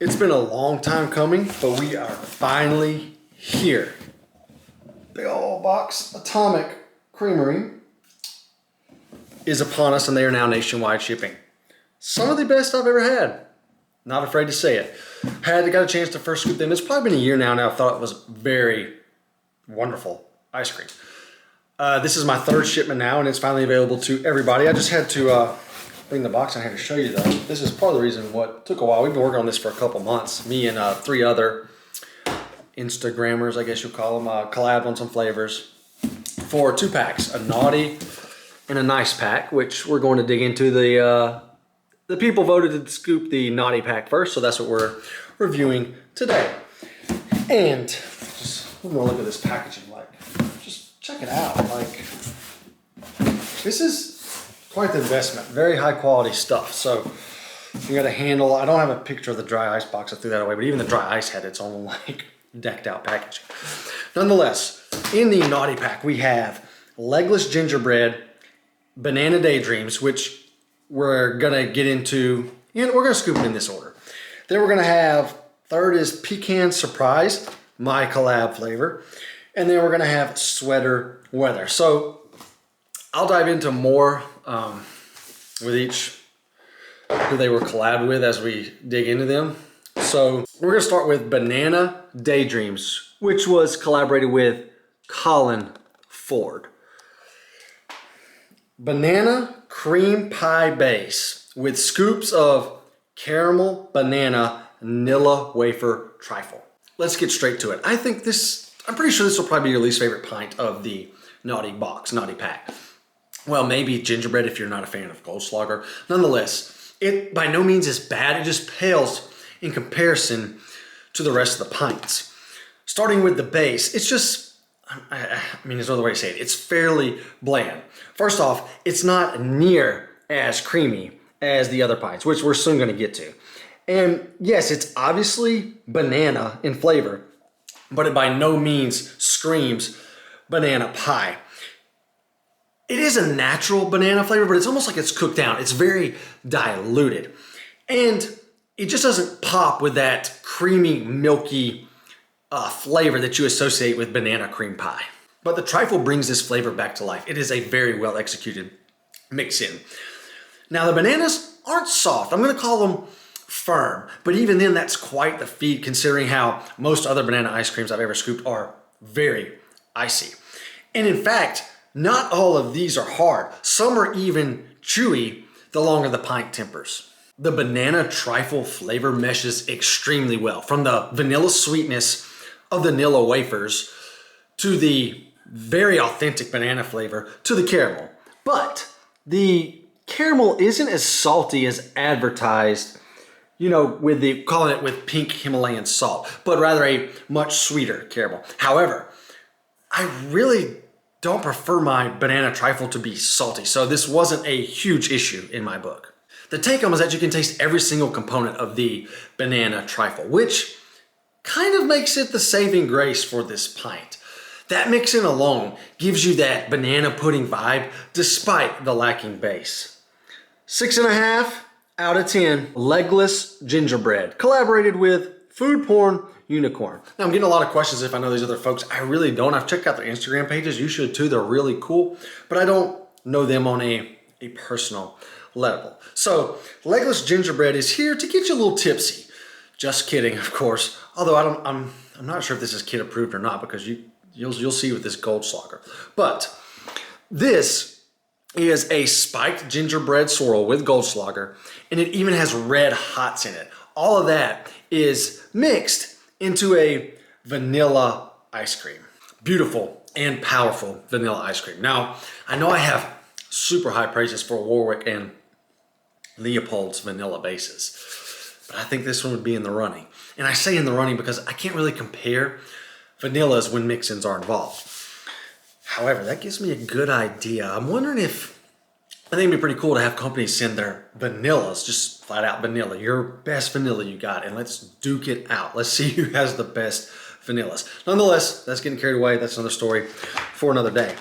It's been a long time coming, but we are finally here. Big old box Atomic Creamery is upon us, and they are now nationwide shipping. Some of the best I've ever had. Not afraid to say it. Got a chance to first scoop them. It's probably been a year now. I thought it was very wonderful ice cream. This is my third shipment now, and it's finally available to everybody. I just had to bring the box in here to show you though. This is part of the reason what took a while. We've been working on this for a couple months. Me and 3 other Instagrammers, I guess you'll call them, collabed on some flavors for 2 packs, a naughty and a nice pack, which we're going to dig into. The people voted to scoop the naughty pack first, so that's what we're reviewing today. And just I'm gonna look at this packaging, like, just check it out. Like, this is quite the investment. Very high quality stuff. So you got a handle. I don't have a picture of the dry ice box. I threw that away, but even the dry ice had its own like decked out packaging. Nonetheless, in the naughty pack, we have Legless Gingerbread, Banana Daydreams, which we're gonna get into, and we're gonna scoop it in this order. Then we're gonna have, third is Pecan Surprise, my collab flavor. And then we're gonna have Sweater Weather. So I'll dive into more with each who they were collabed with as we dig into them. So we're gonna start with Banana Daydreams, which was collaborated with Colin Ford. Banana cream pie base with scoops of caramel, banana, vanilla wafer trifle. Let's get straight to it. I'm pretty sure this will probably be your least favorite pint of the naughty box, naughty pack. Well, maybe gingerbread if you're not a fan of Goldschlager. Nonetheless, it by no means is bad. It just pales in comparison to the rest of the pints. Starting with the base, it's just, I mean, there's no other way to say it. It's fairly bland. First off, it's not near as creamy as the other pints, which we're soon gonna get to. And yes, it's obviously banana in flavor, but it by no means screams banana pie. It is a natural banana flavor, but it's almost like it's cooked down. It's very diluted. And it just doesn't pop with that creamy, milky flavor that you associate with banana cream pie. But the trifle brings this flavor back to life. It is a very well executed mix-in. Now the bananas aren't soft. I'm gonna call them firm, but even then that's quite the feat considering how most other banana ice creams I've ever scooped are very icy. And in fact, not all of these are hard. Some are even chewy the longer the pint tempers. The banana trifle flavor meshes extremely well, from the vanilla sweetness of the vanilla wafers to the very authentic banana flavor to the caramel. But the caramel isn't as salty as advertised, you know, calling it with pink Himalayan salt, but rather a much sweeter caramel. However, I really don't prefer my banana trifle to be salty, so this wasn't a huge issue in my book. The take home is that you can taste every single component of the banana trifle, which kind of makes it the saving grace for this pint. That mix-in alone gives you that banana pudding vibe despite the lacking base. 6.5 out of 10, Legless Gingerbread, collaborated with Food Porn Unicorn. Now I'm getting a lot of questions if I know these other folks. I really don't. I've checked out their Instagram pages. You should too. They're really cool, but I don't know them on a personal level. So Legless Gingerbread is here to get you a little tipsy. Just kidding, of course. Although I'm not sure if this is kid approved or not, because you'll see with this Goldschlager. But this is a spiked gingerbread swirl with Goldschlager, and it even has red hots in it. All of that is mixed into a vanilla ice cream. Beautiful and powerful vanilla ice cream. Now, I know I have super high praises for Warwick and Leopold's vanilla bases, but I think this one would be in the running. And I say in the running because I can't really compare vanillas when mix-ins are involved. However, that gives me a good idea. I'm wondering I think it'd be pretty cool to have companies send their vanillas, just flat out vanilla, your best vanilla you got, and let's duke it out. Let's see who has the best vanillas. Nonetheless, that's getting carried away. That's another story for another day.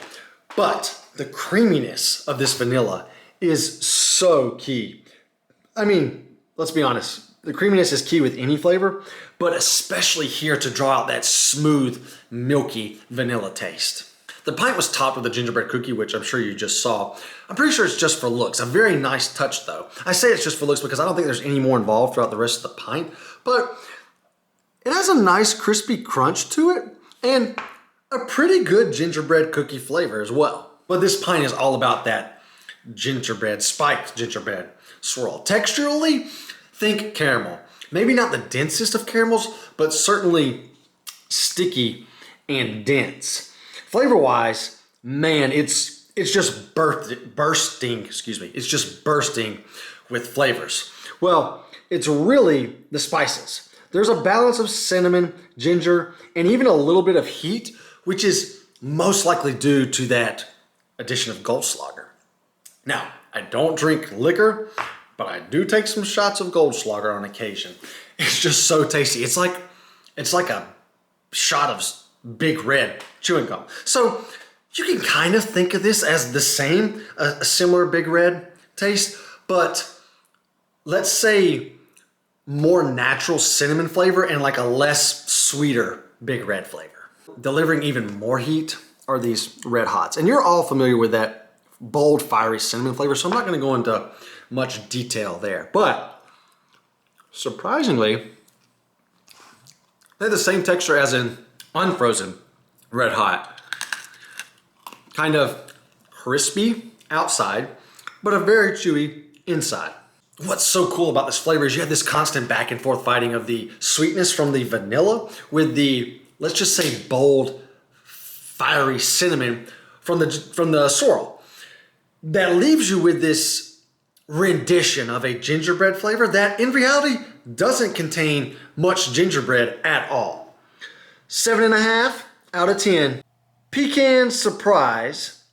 But the creaminess of this vanilla is so key. I mean, let's be honest, The creaminess is key with any flavor, but especially here to draw out that smooth, milky vanilla taste. The pint was topped with a gingerbread cookie, which I'm sure you just saw. I'm pretty sure it's just for looks. A very nice touch though. I say it's just for looks because I don't think there's any more involved throughout the rest of the pint, but it has a nice crispy crunch to it and a pretty good gingerbread cookie flavor as well. But this pint is all about that gingerbread, spiked gingerbread swirl. Texturally, think caramel. Maybe not the densest of caramels, but certainly sticky and dense. Flavor-wise, man, it's just bursting, it's just bursting with flavors. Well, it's really the spices. There's a balance of cinnamon, ginger, and even a little bit of heat, which is most likely due to that addition of Goldschlager. Now, I don't drink liquor, but I do take some shots of Goldschlager on occasion. It's just so tasty. It's like a shot of Big Red chewing gum. So you can kind of think of this as the same, a similar Big Red taste, but let's say more natural cinnamon flavor and like a less sweeter Big Red flavor. Delivering even more heat are these Red Hots. And you're all familiar with that bold, fiery cinnamon flavor, so I'm not gonna go into much detail there. But surprisingly, they have the same texture as in unfrozen Red Hot. Kind of crispy outside, but a very chewy inside. What's so cool about this flavor is you have this constant back and forth fighting of the sweetness from the vanilla with the, let's just say, bold, fiery cinnamon from the swirl. That leaves you with this rendition of a gingerbread flavor that in reality doesn't contain much gingerbread at all. 7.5 out of 10. Pecan Surprise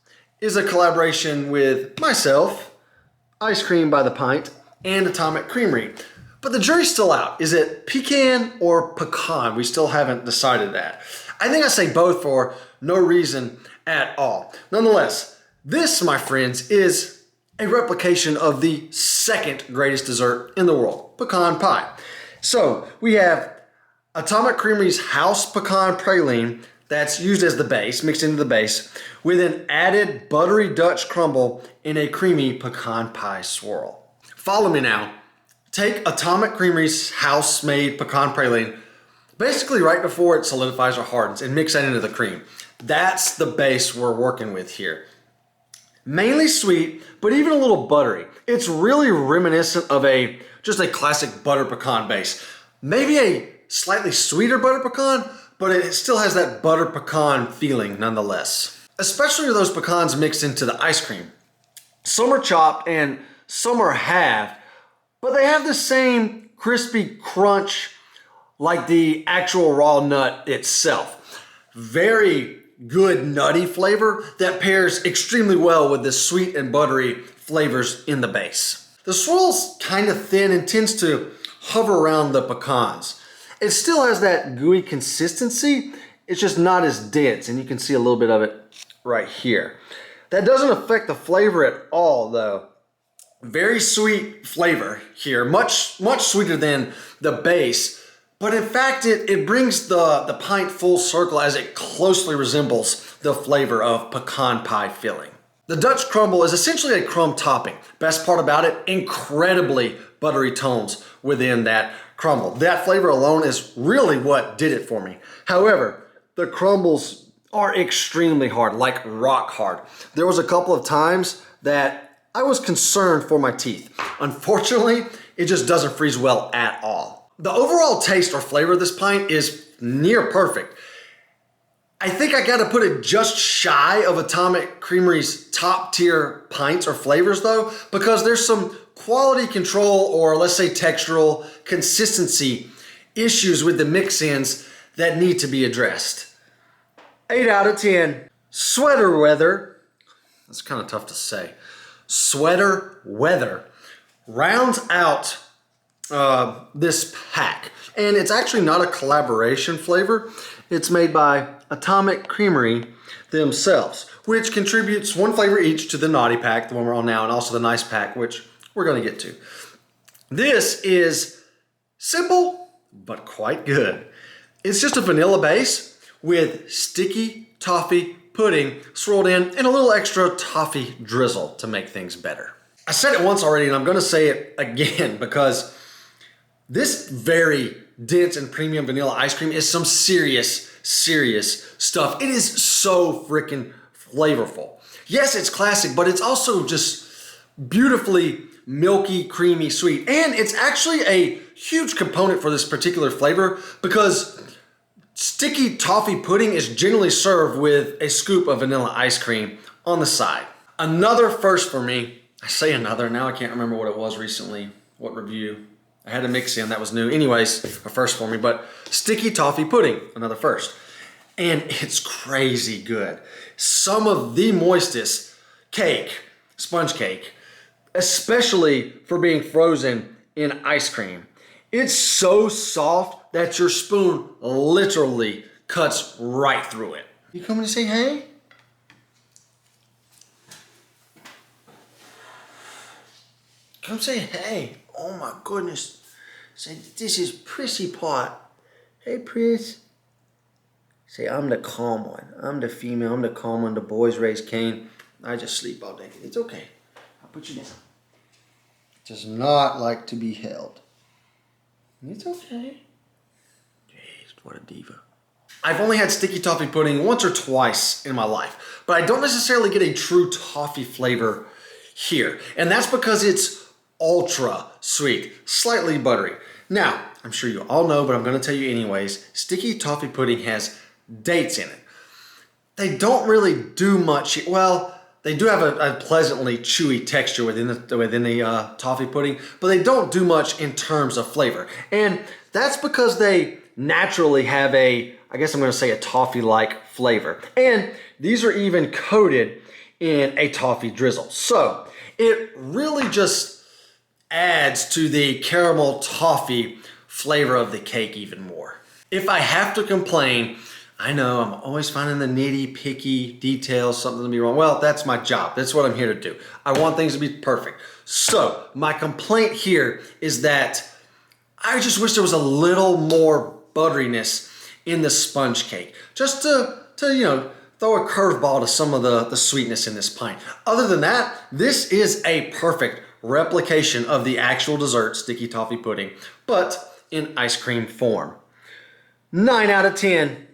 is a collaboration with myself, Ice Cream by the Pint, and Atomic Creamery. But the jury's still out. Is it pecan or pecan? We still haven't decided that. I think I say both for no reason at all. Nonetheless, this, my friends, is a replication of the second greatest dessert in the world, pecan pie. So we have Atomic Creamery's house pecan praline that's used as the base, mixed into the base, with an added buttery Dutch crumble in a creamy pecan pie swirl. Follow me now. Take Atomic Creamery's house-made pecan praline, basically right before it solidifies or hardens, and mix that into the cream. That's the base we're working with here. Mainly sweet, but even a little buttery. It's really reminiscent of just a classic butter pecan base. Maybe a slightly sweeter butter pecan, but it still has that butter pecan feeling nonetheless. Especially with those pecans mixed into the ice cream. Some are chopped and some are halved, but they have the same crispy crunch like the actual raw nut itself. Very good nutty flavor that pairs extremely well with the sweet and buttery flavors in the base. The swirl's kind of thin and tends to hover around the pecans. It still has that gooey consistency, it's just not as dense, and you can see a little bit of it right here. That doesn't affect the flavor at all though. Very sweet flavor here, much sweeter than the base, but in fact it brings the pint full circle as it closely resembles the flavor of pecan pie filling. The Dutch crumble is essentially a crumb topping. Best part about it, incredibly buttery tones within that crumble. That flavor alone is really what did it for me. However, the crumbles are extremely hard, like rock hard. There was a couple of times that I was concerned for my teeth. Unfortunately, it just doesn't freeze well at all. The overall taste or flavor of this pint is near perfect. I think I gotta put it just shy of Atomic Creamery's top tier pints or flavors though, because there's some quality control or let's say textural consistency issues with the mix-ins that need to be addressed. 8 out of 10. Sweater Weather, that's kind of tough to say. Sweater Weather rounds out this pack. And it's actually not a collaboration flavor. It's made by Atomic Creamery themselves, which contributes one flavor each to the Naughty Pack, the one we're on now, and also the Nice Pack, which we're gonna get to. This is Simple, but quite good. It's just a vanilla base with sticky toffee pudding swirled in and a little extra toffee drizzle to make things better. I said it once already and I'm gonna say it again because this very dense and premium vanilla ice cream is some serious stuff. It is so freaking flavorful. Yes, it's classic, but it's also just beautifully milky, creamy, sweet. And it's actually a huge component for this particular flavor because sticky toffee pudding is generally served with a scoop of vanilla ice cream on the side. Another first for me, I say another, now I can't remember what it was recently, what review. I had a mix in, that was new. Anyways, a first for me, but sticky toffee pudding, another first. And it's crazy good. Some of the moistest cake, sponge cake, especially for being frozen in ice cream. It's so soft that your spoon literally cuts right through it. You coming to say hey? Come say hey. Oh my goodness. Say, this is Prissy Pot. Hey, Priss. Say, I'm the calm one. I'm the female. I'm the calm one. The boys raise Cain. I just sleep all day. It's okay. I'll put you down. Does not like to be held. It's okay. Jeez, what a diva. I've only had sticky toffee pudding once or twice in my life, but I don't necessarily get a true toffee flavor here. And that's because it's ultra sweet, slightly buttery. Now, I'm sure you all know, but I'm gonna tell you anyways, sticky toffee pudding has dates in it. They don't really do much, well, they do have a pleasantly chewy texture within the toffee pudding, but they don't do much in terms of flavor. And that's because they naturally have I guess I'm gonna say a toffee-like flavor. And these are even coated in a toffee drizzle. So it really just adds to the caramel toffee flavor of the cake even more. If I have to complain, I know I'm always finding the nitty, picky details, something to be wrong. Well, that's my job. That's what I'm here to do. I want things to be perfect. So my complaint here is that I just wish there was a little more butteriness in the sponge cake. Just to you know, throw a curveball to some of the sweetness in this pint. Other than that, this is a perfect replication of the actual dessert, sticky toffee pudding, but in ice cream form. 9 out of 10.